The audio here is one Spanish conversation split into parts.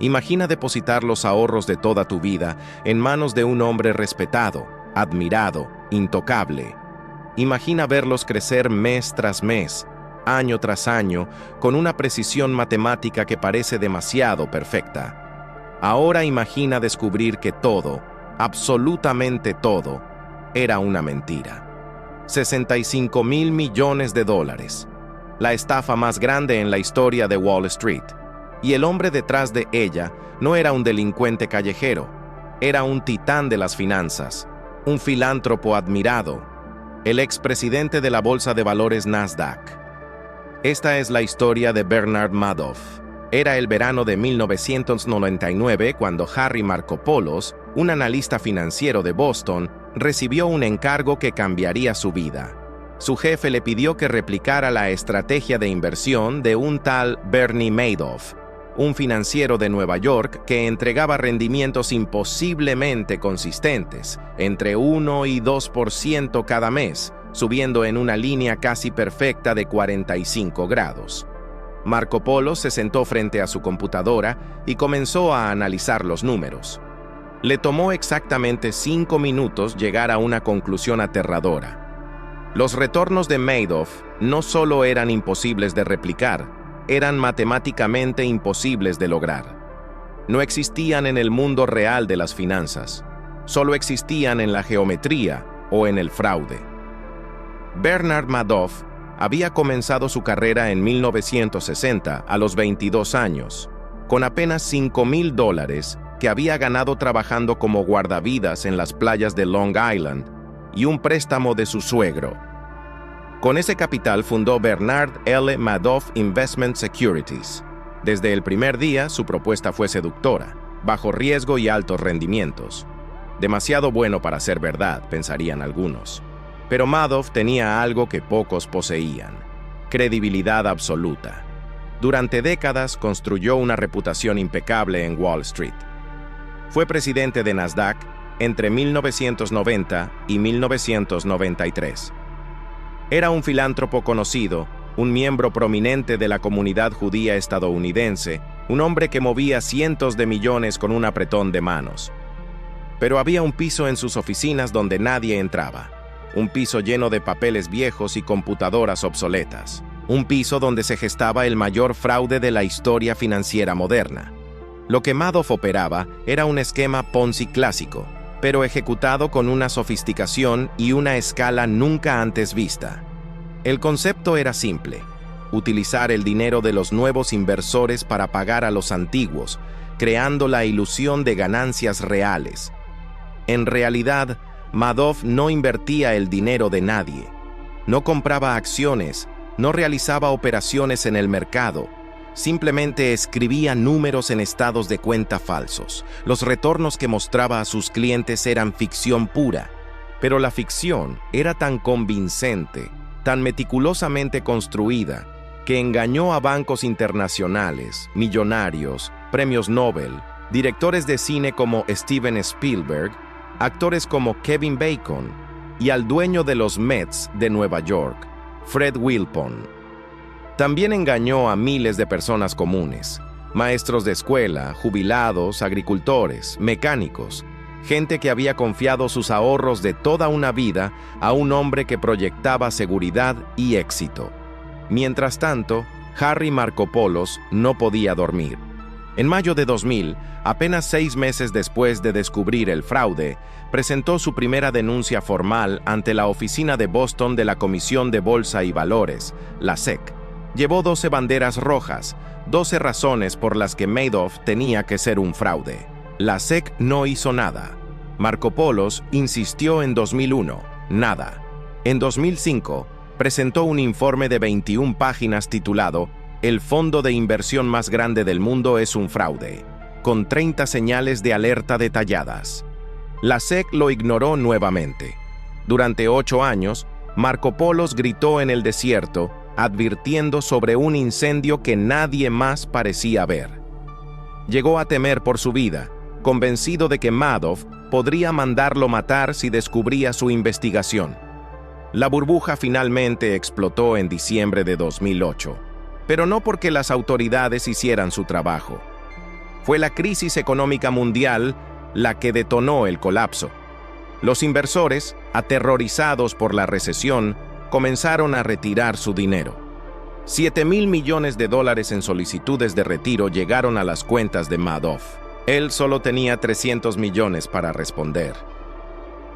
Imagina depositar los ahorros de toda tu vida en manos de un hombre respetado, admirado, intocable. Imagina verlos crecer mes tras mes, año tras año, con una precisión matemática que parece demasiado perfecta. Ahora imagina descubrir que todo, absolutamente todo, era una mentira. 65.000 millones de dólares. La estafa más grande en la historia de Wall Street. Y el hombre detrás de ella no era un delincuente callejero, era un titán de las finanzas, un filántropo admirado, el expresidente de la bolsa de valores Nasdaq. Esta es la historia de Bernard Madoff. Era el verano de 1999 cuando Harry Markopolos, un analista financiero de Boston, recibió un encargo que cambiaría su vida. Su jefe le pidió que replicara la estrategia de inversión de un tal Bernie Madoff, un financiero de Nueva York que entregaba rendimientos imposiblemente consistentes, entre 1 y 2% cada mes, subiendo en una línea casi perfecta de 45 grados. Markopolos se sentó frente a su computadora y comenzó a analizar los números. Le tomó exactamente 5 minutos llegar a una conclusión aterradora. Los retornos de Madoff no solo eran imposibles de replicar, eran matemáticamente imposibles de lograr. No existían en el mundo real de las finanzas, solo existían en la geometría o en el fraude. Bernard Madoff había comenzado su carrera en 1960 a los 22 años, con apenas $5,000 que había ganado trabajando como guardavidas en las playas de Long Island y un préstamo de su suegro. Con ese capital fundó Bernard L. Madoff Investment Securities. Desde el primer día, su propuesta fue seductora, bajo riesgo y altos rendimientos. Demasiado bueno para ser verdad, pensarían algunos. Pero Madoff tenía algo que pocos poseían: credibilidad absoluta. Durante décadas construyó una reputación impecable en Wall Street. Fue presidente de Nasdaq entre 1990 y 1993. Era un filántropo conocido, un miembro prominente de la comunidad judía estadounidense, un hombre que movía cientos de millones con un apretón de manos. Pero había un piso en sus oficinas donde nadie entraba, un piso lleno de papeles viejos y computadoras obsoletas, un piso donde se gestaba el mayor fraude de la historia financiera moderna. Lo que Madoff operaba era un esquema Ponzi clásico, pero ejecutado con una sofisticación y una escala nunca antes vista. El concepto era simple: utilizar el dinero de los nuevos inversores para pagar a los antiguos, creando la ilusión de ganancias reales. En realidad, Madoff no invertía el dinero de nadie, no compraba acciones, no realizaba operaciones en el mercado. Simplemente escribía números en estados de cuenta falsos. Los retornos que mostraba a sus clientes eran ficción pura, pero la ficción era tan convincente, tan meticulosamente construida, que engañó a bancos internacionales, millonarios, premios Nobel, directores de cine como Steven Spielberg, actores como Kevin Bacon y al dueño de los Mets de Nueva York, Fred Wilpon. También engañó a miles de personas comunes: maestros de escuela, jubilados, agricultores, mecánicos, gente que había confiado sus ahorros de toda una vida a un hombre que proyectaba seguridad y éxito. Mientras tanto, Harry Markopolos no podía dormir. En mayo de 2000, apenas 6 meses después de descubrir el fraude, presentó su primera denuncia formal ante la oficina de Boston de la Comisión de Bolsa y Valores, la SEC. Llevó 12 banderas rojas, 12 razones por las que Madoff tenía que ser un fraude. La SEC no hizo nada. Markopolos insistió en 2001, nada. En 2005, presentó un informe de 21 páginas titulado «El fondo de inversión más grande del mundo es un fraude», con 30 señales de alerta detalladas. La SEC lo ignoró nuevamente. Durante 8 años, Markopolos gritó en el desierto, advirtiendo sobre un incendio que nadie más parecía ver. Llegó a temer por su vida, convencido de que Madoff podría mandarlo matar si descubría su investigación. La burbuja finalmente explotó en diciembre de 2008, pero no porque las autoridades hicieran su trabajo. Fue la crisis económica mundial la que detonó el colapso. Los inversores, aterrorizados por la recesión, comenzaron a retirar su dinero. 7.000 millones de dólares en solicitudes de retiro llegaron a las cuentas de Madoff. Él solo tenía 300 millones para responder.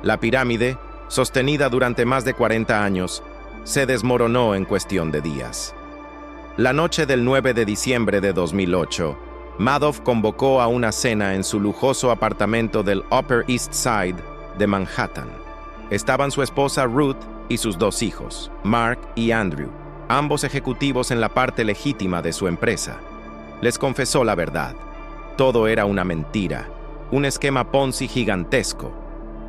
La pirámide, sostenida durante más de 40 años, se desmoronó en cuestión de días. La noche del 9 de diciembre de 2008, Madoff convocó a una cena en su lujoso apartamento del Upper East Side de Manhattan. Estaban su esposa Ruth y sus dos hijos, Mark y Andrew, ambos ejecutivos en la parte legítima de su empresa. Les confesó la verdad. Todo era una mentira, un esquema Ponzi gigantesco.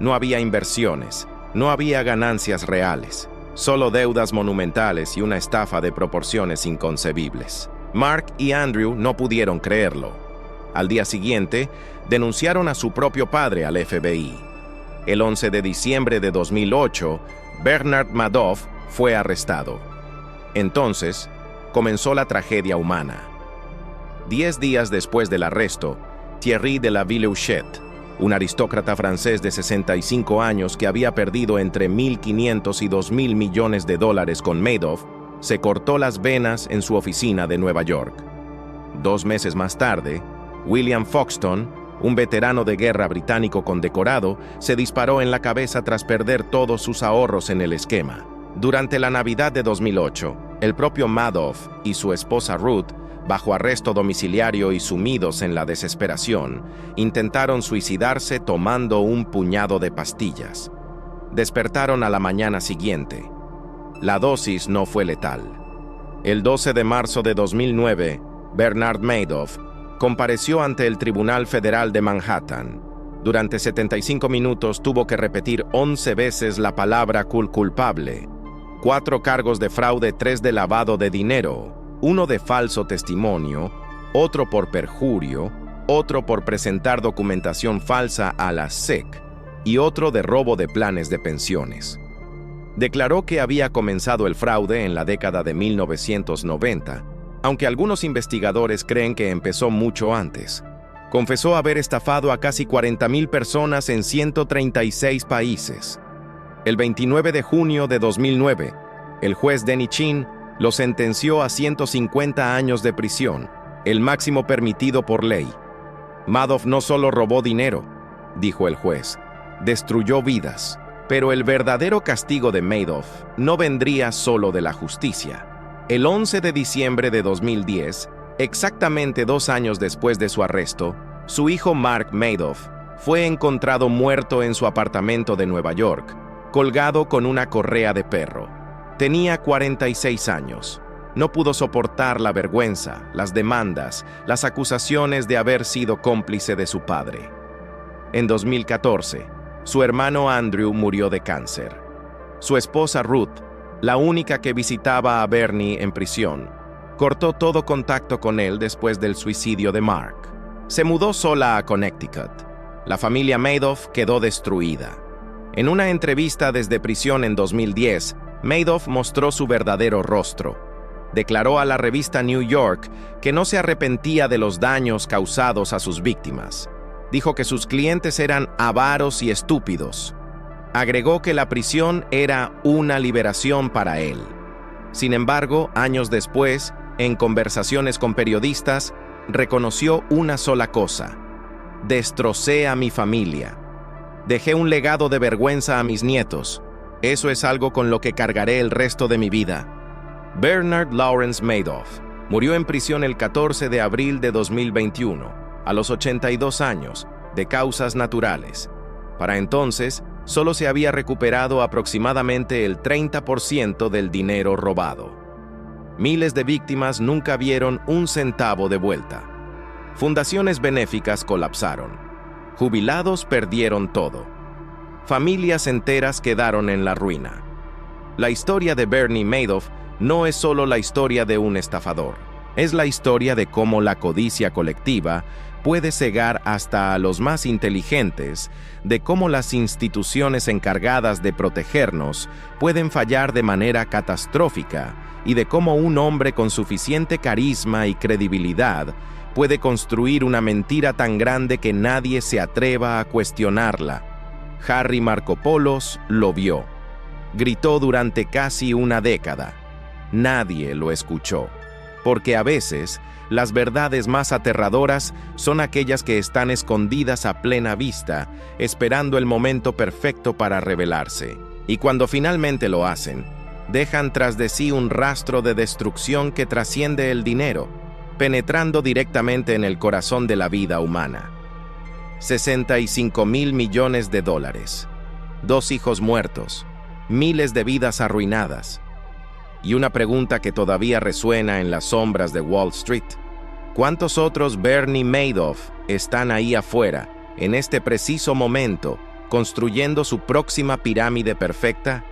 No había inversiones, no había ganancias reales, solo deudas monumentales y una estafa de proporciones inconcebibles. Mark y Andrew no pudieron creerlo. Al día siguiente, denunciaron a su propio padre al FBI. El 11 de diciembre de 2008, Bernard Madoff fue arrestado. Entonces, comenzó la tragedia humana. 10 días después del arresto, Thierry de la Villechette, un aristócrata francés de 65 años que había perdido entre 1.500 y 2.000 millones de dólares con Madoff, se cortó las venas en su oficina de Nueva York. 2 meses más tarde, William Foxton, un veterano de guerra británico condecorado, se disparó en la cabeza tras perder todos sus ahorros en el esquema. Durante la Navidad de 2008, el propio Madoff y su esposa Ruth, bajo arresto domiciliario y sumidos en la desesperación, intentaron suicidarse tomando un puñado de pastillas. Despertaron a la mañana siguiente. La dosis no fue letal. El 12 de marzo de 2009, Bernard Madoff compareció ante el Tribunal Federal de Manhattan. Durante 75 minutos tuvo que repetir 11 veces la palabra culpable. 4 cargos de fraude, 3 de lavado de dinero, 1 de falso testimonio, otro por perjurio, otro por presentar documentación falsa a la SEC y otro de robo de planes de pensiones. Declaró que había comenzado el fraude en la década de 1990, aunque algunos investigadores creen que empezó mucho antes. Confesó haber estafado a casi 40.000 personas en 136 países. El 29 de junio de 2009, el juez Denny Chin lo sentenció a 150 años de prisión, el máximo permitido por ley. Madoff no solo robó dinero, dijo el juez, destruyó vidas. Pero el verdadero castigo de Madoff no vendría solo de la justicia. El 11 de diciembre de 2010, exactamente 2 años después de su arresto, su hijo Mark Madoff fue encontrado muerto en su apartamento de Nueva York, colgado con una correa de perro. Tenía 46 años. No pudo soportar la vergüenza, las demandas, las acusaciones de haber sido cómplice de su padre. En 2014, su hermano Andrew murió de cáncer. Su esposa Ruth, la única que visitaba a Bernie en prisión, cortó todo contacto con él después del suicidio de Mark. Se mudó sola a Connecticut. La familia Madoff quedó destruida. En una entrevista desde prisión en 2010, Madoff mostró su verdadero rostro. Declaró a la revista New York que no se arrepentía de los daños causados a sus víctimas. Dijo que sus clientes eran avaros y estúpidos. Agregó que la prisión era una liberación para él. Sin embargo, años después, en conversaciones con periodistas, reconoció una sola cosa: destrocé a mi familia. Dejé un legado de vergüenza a mis nietos. Eso es algo con lo que cargaré el resto de mi vida. Bernard Lawrence Madoff murió en prisión el 14 de abril de 2021, a los 82 años, de causas naturales. Para entonces, solo se había recuperado aproximadamente el 30% del dinero robado. Miles de víctimas nunca vieron un centavo de vuelta. Fundaciones benéficas colapsaron. Jubilados perdieron todo. Familias enteras quedaron en la ruina. La historia de Bernie Madoff no es solo la historia de un estafador. Es la historia de cómo la codicia colectiva puede cegar hasta a los más inteligentes, de cómo las instituciones encargadas de protegernos pueden fallar de manera catastrófica y de cómo un hombre con suficiente carisma y credibilidad puede construir una mentira tan grande que nadie se atreva a cuestionarla. Harry Markopolos lo vio. Gritó durante casi una década. Nadie lo escuchó. Porque a veces, las verdades más aterradoras son aquellas que están escondidas a plena vista, esperando el momento perfecto para revelarse. Y cuando finalmente lo hacen, dejan tras de sí un rastro de destrucción que trasciende el dinero, penetrando directamente en el corazón de la vida humana. 65.000 millones de dólares, 2 hijos muertos, miles de vidas arruinadas. Y una pregunta que todavía resuena en las sombras de Wall Street. ¿Cuántos otros Bernie Madoff están ahí afuera, en este preciso momento, construyendo su próxima pirámide perfecta?